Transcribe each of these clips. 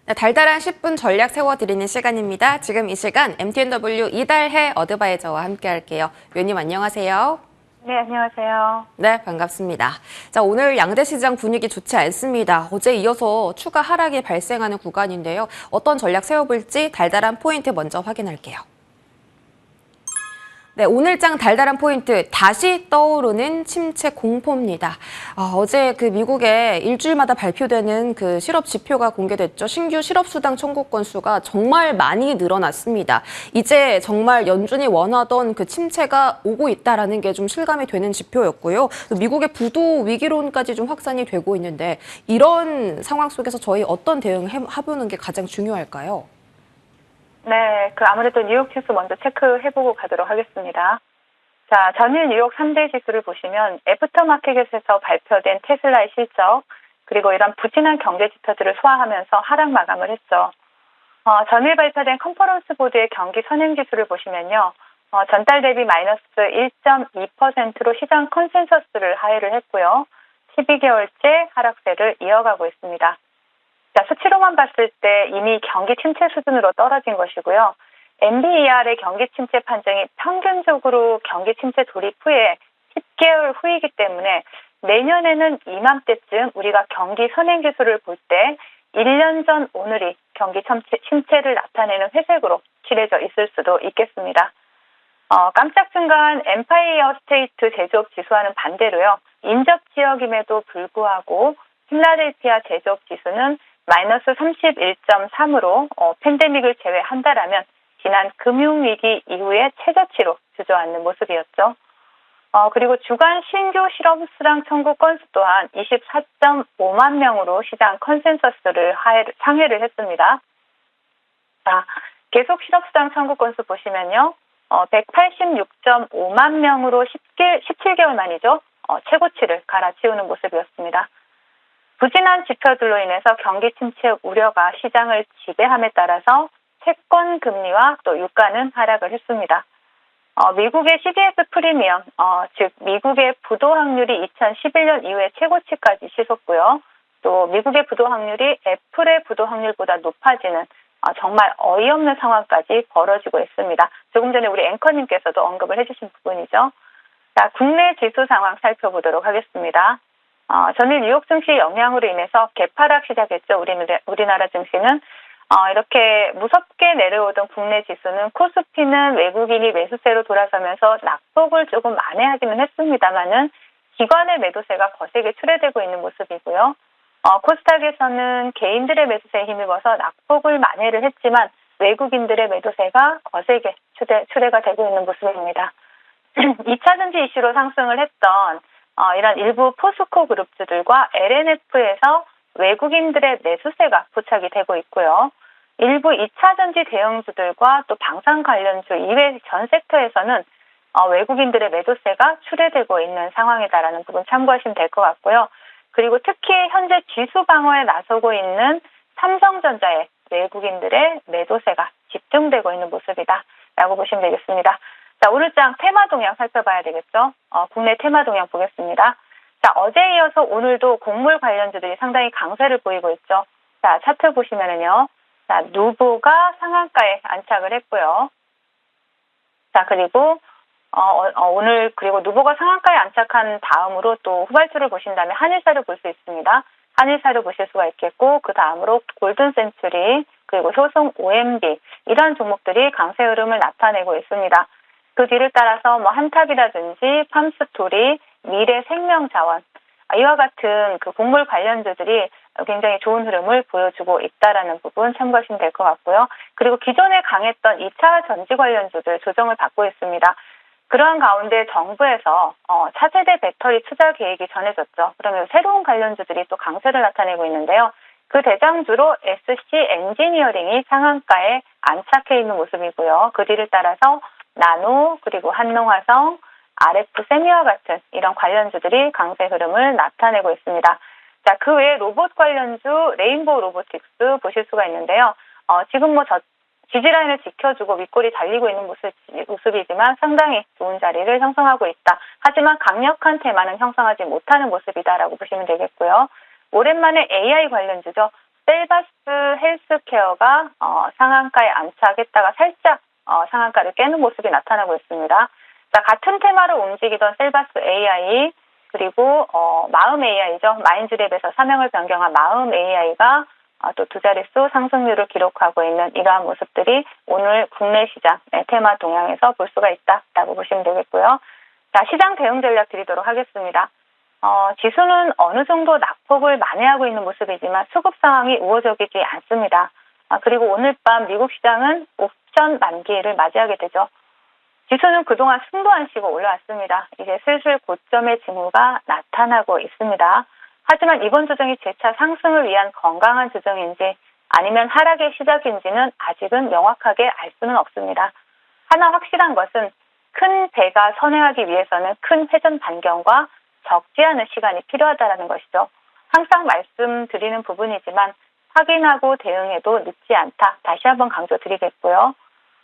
네, 달달한 10분 전략 세워드리는 시간입니다. 지금 이 시간 MTNW 이달해 어드바이저와 함께 할게요. 위원님 안녕하세요. 네, 안녕하세요. 네, 반갑습니다. 자, 오늘 양대 시장 분위기 좋지 않습니다. 어제 이어서 추가 하락이 발생하는 구간인데요. 어떤 전략 세워볼지 달달한 포인트 먼저 확인할게요. 네, 오늘장 달달한 포인트, 다시 떠오르는 침체 공포입니다. 어제 그 미국에 일주일마다 발표되는 그 실업 지표가 공개됐죠. 신규 실업수당 청구 건수가 정말 많이 늘어났습니다. 이제 정말 연준이 원하던 그 침체가 오고 있다라는 게 좀 실감이 되는 지표였고요. 또 미국의 부도 위기론까지 좀 확산이 되고 있는데 이런 상황 속에서 저희 어떤 대응을 해보는 게 가장 중요할까요? 네, 아무래도 뉴욕 지수 먼저 체크해보고 가도록 하겠습니다. 자, 전일 뉴욕 3대 지수를 보시면 애프터마켓에서 발표된 테슬라의 실적, 그리고 이런 부진한 경제 지표들을 소화하면서 하락 마감을 했죠. 전일 발표된 컨퍼런스 보드의 경기 선행 지수를 보시면요. 전달 대비 마이너스 1.2%로 시장 컨센서스를 하회를 했고요. 12개월째 하락세를 이어가고 있습니다. 자, 수치로만 봤을 때 이미 경기 침체 수준으로 떨어진 것이고요. NBER의 경기 침체 판정이 평균적으로 경기 침체 돌입 후에 10개월 후이기 때문에 내년에는 이맘때쯤 우리가 경기 선행 지수를 볼 때 1년 전 오늘이 경기 침체를 나타내는 회색으로 칠해져 있을 수도 있겠습니다. 깜짝 증가한 엠파이어 스테이트 제조업 지수와는 반대로요. 인접 지역임에도 불구하고 필라델피아 제조업 지수는 마이너스 31.3으로 팬데믹을 제외한다라면 지난 금융위기 이후의 최저치로 주저앉는 모습이었죠. 그리고 주간 신규 실업수당 청구 건수 또한 24.5만 명으로 시장 컨센서스를 상회를 했습니다. 자, 계속 실업수당 청구 건수 보시면요. 186.5만 명으로 17개월 만이죠. 최고치를 갈아치우는 모습이었습니다. 부진한 지표들로 인해서 경기 침체 우려가 시장을 지배함에 따라서 채권 금리와 또 유가는 하락을 했습니다. 미국의 CDS 프리미엄, 즉 미국의 부도 확률이 2011년 이후에 최고치까지 치솟고요. 또 미국의 부도 확률이 애플의 부도 확률보다 높아지는 정말 어이없는 상황까지 벌어지고 있습니다. 조금 전에 우리 앵커님께서도 언급을 해주신 부분이죠. 자, 국내 지수 상황 살펴보도록 하겠습니다. 전일 뉴욕 증시 영향으로 인해서 개파락 시작했죠. 우리나라 증시는 이렇게 무섭게 내려오던 국내 지수는 코스피는 외국인이 매수세로 돌아서면서 낙폭을 조금 만회하기는 했습니다만은 기관의 매도세가 거세게 출회되고 있는 모습이고요. 코스닥에서는 개인들의 매수세에 힘입어서 낙폭을 만회를 했지만 외국인들의 매도세가 거세게 출회가 되고 있는 모습입니다. 2차 전지 이슈로 상승을 했던 이런 일부 포스코 그룹주들과 LNF에서 외국인들의 매수세가 포착이 되고 있고요. 일부 2차 전지 대형주들과 또 방산 관련주 이외 전 섹터에서는 외국인들의 매도세가 출회되고 있는 상황이다라는 부분 참고하시면 될 것 같고요. 그리고 특히 현재 지수 방어에 나서고 있는 삼성전자의 외국인들의 매도세가 집중되고 있는 모습이다라고 보시면 되겠습니다. 자, 오늘장 테마 동향 살펴봐야 되겠죠. 국내 테마 동향 보겠습니다. 자, 어제에 이어서 오늘도 곡물 관련주들이 상당히 강세를 보이고 있죠. 자, 차트 보시면은요. 자, 누보가 상한가에 안착을 했고요. 자, 그리고 오늘 그리고 누보가 상한가에 안착한 다음으로 또 후발주를 보신다면 한일사를 볼 수 있습니다. 한일사를 보실 수가 있겠고 그 다음으로 골든센츄리 그리고 효성 OMB 이러한 종목들이 강세 흐름을 나타내고 있습니다. 그 뒤를 따라서 한탑이라든지 팜스토리, 미래생명자원 이와 같은 그 곡물 관련주들이 굉장히 좋은 흐름을 보여주고 있다라는 부분 참고하시면 될 것 같고요. 그리고 기존에 강했던 2차 전지 관련주들 조정을 받고 있습니다. 그러한 가운데 정부에서 차세대 배터리 투자 계획이 전해졌죠. 그러면 새로운 관련주들이 또 강세를 나타내고 있는데요. 그 대장주로 SC 엔지니어링이 상한가에 안착해 있는 모습이고요. 그 뒤를 따라서 나노 그리고 한농화성, RF 세미와 같은 이런 관련주들이 강세 흐름을 나타내고 있습니다. 자, 그 외에 로봇 관련주 레인보우 로보틱스 보실 수가 있는데요. 지금 지지라인을 지켜주고 윗골이 달리고 있는 모습이지만 상당히 좋은 자리를 형성하고 있다. 하지만 강력한 테마는 형성하지 못하는 모습이다라고 보시면 되겠고요. 오랜만에 AI 관련주죠. 셀바스 헬스케어가 상한가에 안착했다가 살짝 상한가를 깨는 모습이 나타나고 있습니다. 자, 같은 테마로 움직이던 셀바스 AI 그리고 마음 AI죠. 마인즈랩에서 사명을 변경한 마음 AI가 또 두 자릿수 상승률을 기록하고 있는 이러한 모습들이 오늘 국내 시장 테마 동향에서 볼 수가 있다라고 보시면 되겠고요. 자, 시장 대응 전략 드리도록 하겠습니다. 지수는 어느 정도 낙폭을 만회하고 있는 모습이지만 수급 상황이 우호적이지 않습니다. 그리고 오늘 밤 미국 시장은 옵션 만기를 맞이하게 되죠. 지수는 그동안 숨도 안 쉬고 올라왔습니다. 이제 슬슬 고점의 징후가 나타나고 있습니다. 하지만 이번 조정이 재차 상승을 위한 건강한 조정인지 아니면 하락의 시작인지는 아직은 명확하게 알 수는 없습니다. 하나 확실한 것은 큰 배가 선회하기 위해서는 큰 회전 반경과 적지 않은 시간이 필요하다는 것이죠. 항상 말씀드리는 부분이지만 확인하고 대응해도 늦지 않다. 다시 한번 강조드리겠고요.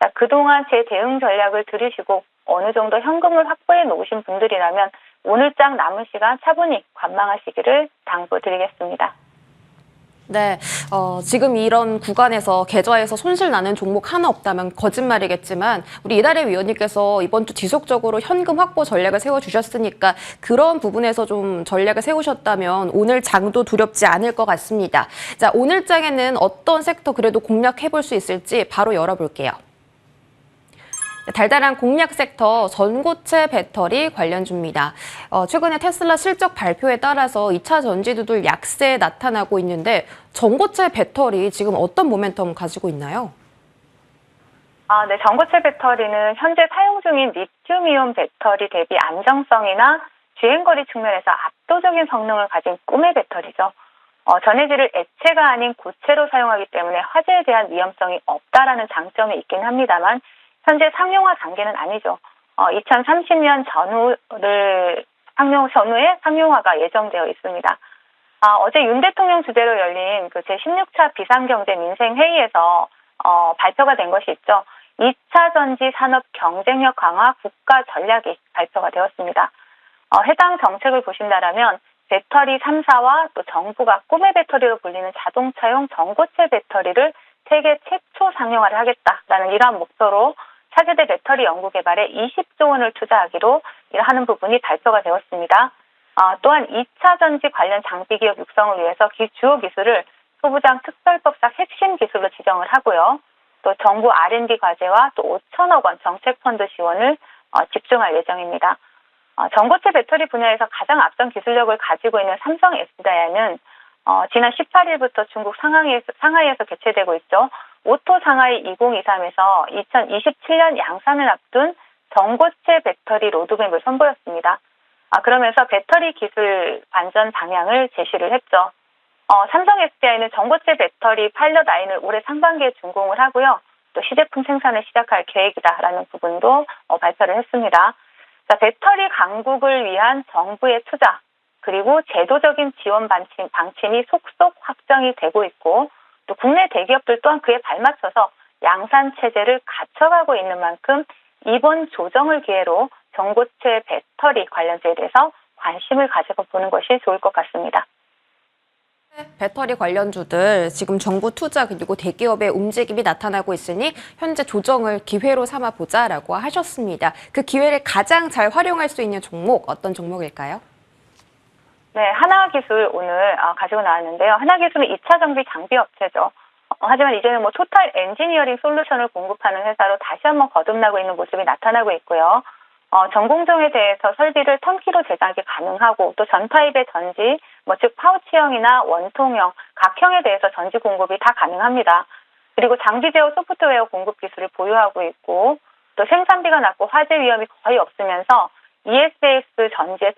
자, 그동안 제 대응 전략을 들으시고 어느 정도 현금을 확보해 놓으신 분들이라면 오늘장 남은 시간 차분히 관망하시기를 당부드리겠습니다. 네, 지금 이런 구간에서 계좌에서 손실 나는 종목 하나 없다면 거짓말이겠지만 우리 이달의 위원님께서 이번 주 지속적으로 현금 확보 전략을 세워주셨으니까 그런 부분에서 좀 전략을 세우셨다면 오늘 장도 두렵지 않을 것 같습니다. 자, 오늘 장에는 어떤 섹터 그래도 공략해볼 수 있을지 바로 열어볼게요. 달달한 공략 섹터 전고체 배터리 관련주입니다. 최근에 테슬라 실적 발표에 따라서 2차 전지주들 약세 나타나고 있는데 전고체 배터리 지금 어떤 모멘텀 가지고 있나요? 네, 전고체 배터리는 현재 사용 중인 리튬이온 배터리 대비 안정성이나 주행거리 측면에서 압도적인 성능을 가진 꿈의 배터리죠. 전해질을 액체가 아닌 고체로 사용하기 때문에 화재에 대한 위험성이 없다라는 장점이 있긴 합니다만 현재 상용화 단계는 아니죠. 2030년 전후에 상용화가 예정되어 있습니다. 어제 윤 대통령 주재로 열린 그 제16차 비상경제 민생회의에서 발표가 된 것이 있죠. 2차 전지 산업 경쟁력 강화 국가 전략이 발표가 되었습니다. 해당 정책을 보신다라면 배터리 3사와 또 정부가 꿈의 배터리로 불리는 자동차용 전고체 배터리를 세계 최초 상용화를 하겠다라는 이러한 목표로 차세대 배터리 연구 개발에 20조 원을 투자하기로 하는 부분이 발표가 되었습니다. 또한 2차 전지 관련 장비 기업 육성을 위해서 주요 기술을 소부장 특별법상 핵심 기술로 지정을 하고요. 또 정부 R&D 과제와 또 5천억 원 정책펀드 지원을 집중할 예정입니다. 전고체 배터리 분야에서 가장 앞선 기술력을 가지고 있는 삼성 SDI는 지난 18일부터 중국 상하이에서 개최되고 있죠. 오토 상하이 2023에서 2027년 양산을 앞둔 전고체 배터리 로드맵을 선보였습니다. 그러면서 배터리 기술 반전 방향을 제시를 했죠. 삼성 SDI는 전고체 배터리 파일럿 라인을 올해 상반기에 준공을 하고요. 또 시제품 생산을 시작할 계획이다라는 부분도 발표를 했습니다. 자, 배터리 강국을 위한 정부의 투자 그리고 제도적인 지원 방침이 속속 확정이 되고 있고 또 국내 대기업들 또한 그에 발맞춰서 양산 체제를 갖춰가고 있는 만큼 이번 조정을 기회로 전고체 배터리 관련주에 대해서 관심을 가지고 보는 것이 좋을 것 같습니다. 배터리 관련주들 지금 정부 투자 그리고 대기업의 움직임이 나타나고 있으니 현재 조정을 기회로 삼아보자라고 하셨습니다. 그 기회를 가장 잘 활용할 수 있는 종목 어떤 종목일까요? 네, 하나기술 오늘 가지고 나왔는데요. 하나기술은 2차 정비 장비 업체죠. 하지만 이제는 토탈 엔지니어링 솔루션을 공급하는 회사로 다시 한번 거듭나고 있는 모습이 나타나고 있고요. 전공정에 대해서 설비를 턴키로 제작이 가능하고 또 전타입의 전지, 즉 파우치형이나 원통형, 각형에 대해서 전지 공급이 다 가능합니다. 그리고 장비 제어 소프트웨어 공급 기술을 보유하고 있고 또 생산비가 낮고 화재 위험이 거의 없으면서 ESS 전지에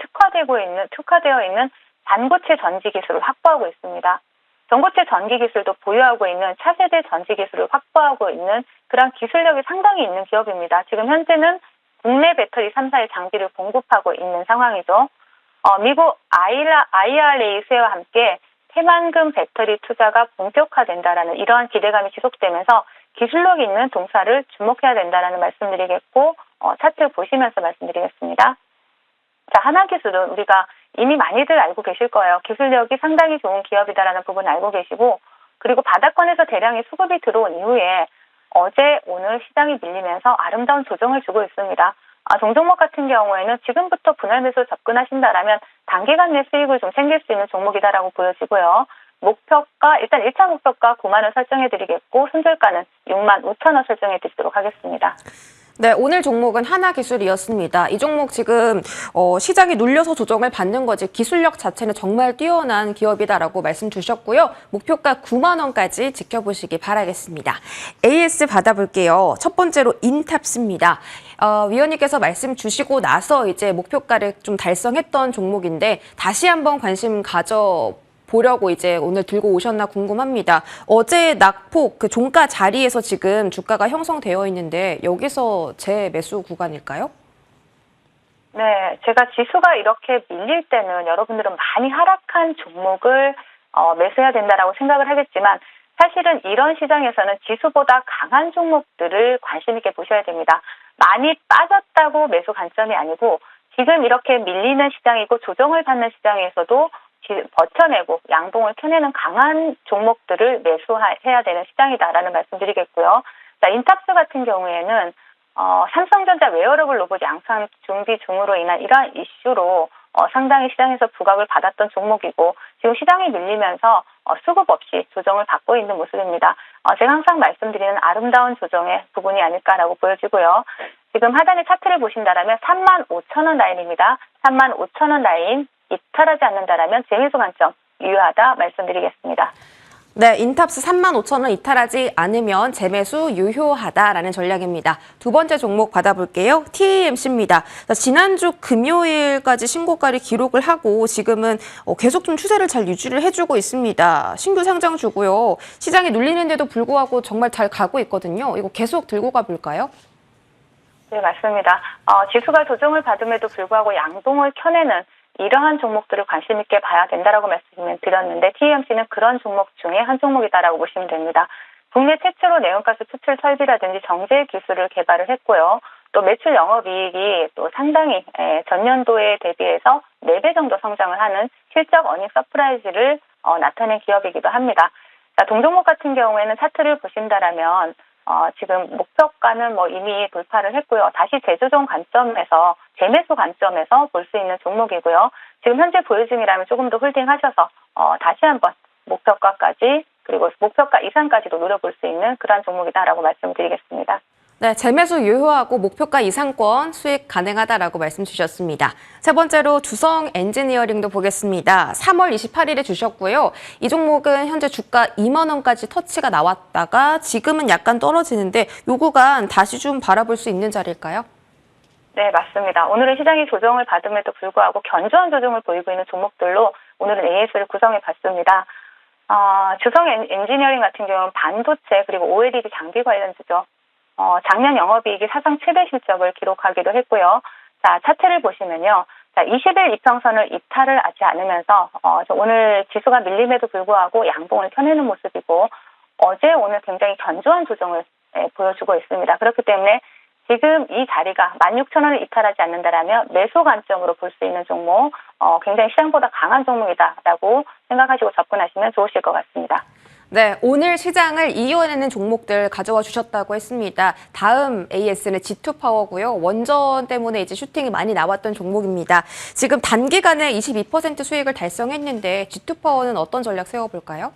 특화되어 있는 반고체 전지 기술을 확보하고 있습니다. 전고체 전기 기술도 보유하고 있는 차세대 전지 기술을 확보하고 있는 그런 기술력이 상당히 있는 기업입니다. 지금 현재는 국내 배터리 3사의 장비를 공급하고 있는 상황이죠. 미국 IRA 수혜와 함께 태만금 배터리 투자가 본격화된다라는 이러한 기대감이 지속되면서 기술력 있는 동사를 주목해야 된다라는 말씀드리겠고 차트 보시면서 말씀드리겠습니다. 자, 하나기술은 우리가 이미 많이들 알고 계실 거예요. 기술력이 상당히 좋은 기업이다라는 부분 알고 계시고 그리고 바닥권에서 대량의 수급이 들어온 이후에 어제 오늘 시장이 밀리면서 아름다운 조정을 주고 있습니다. 동종목 같은 경우에는 지금부터 분할 매수 접근하신다라면 단기간 내 수익을 좀 챙길 수 있는 종목이다라고 보여지고요. 목표가 일단 1차 목표가 9만 원 설정해드리겠고 손절가는 6만 5천 원 설정해드리도록 하겠습니다. 네, 오늘 종목은 하나기술이었습니다. 이 종목 지금 시장이 눌려서 조정을 받는 거지 기술력 자체는 정말 뛰어난 기업이다라고 말씀 주셨고요. 목표가 9만 원까지 지켜보시기 바라겠습니다. AS 받아볼게요. 첫 번째로 인탑스입니다. 위원님께서 말씀 주시고 나서 이제 목표가를 좀 달성했던 종목인데 다시 한번 관심 보려고 이제 오늘 들고 오셨나 궁금합니다. 어제 낙폭 그 종가 자리에서 지금 주가가 형성되어 있는데 여기서 제 매수 구간일까요? 네, 제가 지수가 이렇게 밀릴 때는 여러분들은 많이 하락한 종목을 매수해야 된다라고 생각을 하겠지만 사실은 이런 시장에서는 지수보다 강한 종목들을 관심 있게 보셔야 됩니다. 많이 빠졌다고 매수 관점이 아니고 지금 이렇게 밀리는 시장이고 조정을 받는 시장에서도 버텨내고 양봉을 켜내는 강한 종목들을 매수해야 되는 시장이다라는 말씀드리겠고요. 자, 인탑스 같은 경우에는 삼성전자 웨어러블 로봇 양산 준비 중으로 인한 이러한 이슈로 상당히 시장에서 부각을 받았던 종목이고 지금 시장이 밀리면서 수급 없이 조정을 받고 있는 모습입니다. 제가 항상 말씀드리는 아름다운 조정의 부분이 아닐까라고 보여지고요. 지금 하단의 차트를 보신다면 3만 5천 원 라인입니다. 3만 5천 원 라인 이탈하지 않는다라면 재매수 관점 유효하다 말씀드리겠습니다. 네, 인탑스 3만 5천 원 이탈하지 않으면 재매수 유효하다라는 전략입니다. 두 번째 종목 받아볼게요. TAMC입니다. 지난주 금요일까지 신고가를 기록을 하고 지금은 계속 좀 추세를 잘 유지를 해주고 있습니다. 신규 상장주고요. 시장이 눌리는데도 불구하고 정말 잘 가고 있거든요. 이거 계속 들고 가볼까요? 네, 맞습니다. 지수가 조정을 받음에도 불구하고 양봉을 켜내는 이러한 종목들을 관심 있게 봐야 된다라고 말씀을 드렸는데 TAMC는 그런 종목 중에 한 종목이다라고 보시면 됩니다. 국내 최초로 내연가스 추출 설비라든지 정제 기술을 개발을 했고요. 또 매출 영업이익이 또 상당히 전년도에 대비해서 4배 정도 성장을 하는 실적 어닝 서프라이즈를 나타낸 기업이기도 합니다. 자, 동종목 같은 경우에는 차트를 보신다라면 지금 목표가는 이미 돌파를 했고요. 다시 재조정 관점에서 재매수 관점에서 볼 수 있는 종목이고요. 지금 현재 보유 중이라면 조금 더 홀딩하셔서 다시 한번 목표가까지 그리고 목표가 이상까지도 노려볼 수 있는 그런 종목이다라고 말씀드리겠습니다. 네, 재매수 유효하고 목표가 이상권 수익 가능하다라고 말씀 주셨습니다. 세 번째로 두성 엔지니어링도 보겠습니다. 3월 28일에 주셨고요. 이 종목은 현재 주가 2만 원까지 터치가 나왔다가 지금은 약간 떨어지는데 요 구간 다시 좀 바라볼 수 있는 자리일까요? 네, 맞습니다. 오늘은 시장이 조정을 받음에도 불구하고 견조한 조정을 보이고 있는 종목들로 오늘은 AS를 구성해 봤습니다. 두성 엔지니어링 같은 경우는 반도체 그리고 OLED 장비 관련주죠. 작년 영업이익이 사상 최대 실적을 기록하기도 했고요. 자, 차트를 보시면요. 자, 20일 이평선을 이탈을 하지 않으면서 오늘 지수가 밀림에도 불구하고 양봉을 켜내는 모습이고 어제 오늘 굉장히 견조한 조정을 보여주고 있습니다. 그렇기 때문에 지금 이 자리가 16,000원을 이탈하지 않는다라면 매수 관점으로 볼 수 있는 종목, 굉장히 시장보다 강한 종목이다라고 생각하시고 접근하시면 좋으실 것 같습니다. 네, 오늘 시장을 이어내는 종목들 가져와 주셨다고 했습니다. 다음 AS는 G2파워고요. 원전 때문에 이제 슈팅이 많이 나왔던 종목입니다. 지금 단기간에 22% 수익을 달성했는데 G2파워는 어떤 전략 세워볼까요?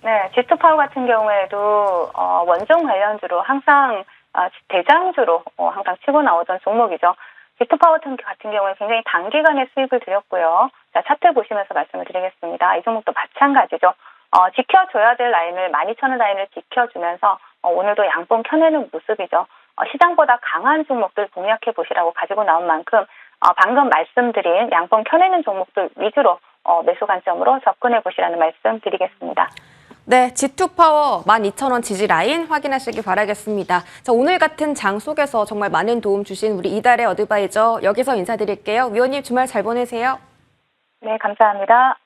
네, G2파워 같은 경우에도 원전 관련주로 항상 대장주로 항상 치고 나오던 종목이죠. G2파워 같은 경우에 굉장히 단기간에 수익을 드렸고요. 자, 차트 보시면서 말씀을 드리겠습니다. 이 종목도 마찬가지죠. 지켜줘야 될 라인을 12,000원 라인을 지켜주면서 오늘도 양봉 켜내는 모습이죠. 시장보다 강한 종목들 공략해 보시라고 가지고 나온 만큼 방금 말씀드린 양봉 켜내는 종목들 위주로 매수 관점으로 접근해 보시라는 말씀 드리겠습니다. 네, G2파워 12,000원 지지 라인 확인하시기 바라겠습니다. 자, 오늘 같은 장 속에서 정말 많은 도움 주신 우리 이달의 어드바이저 여기서 인사드릴게요. 위원님 주말 잘 보내세요. 네, 감사합니다.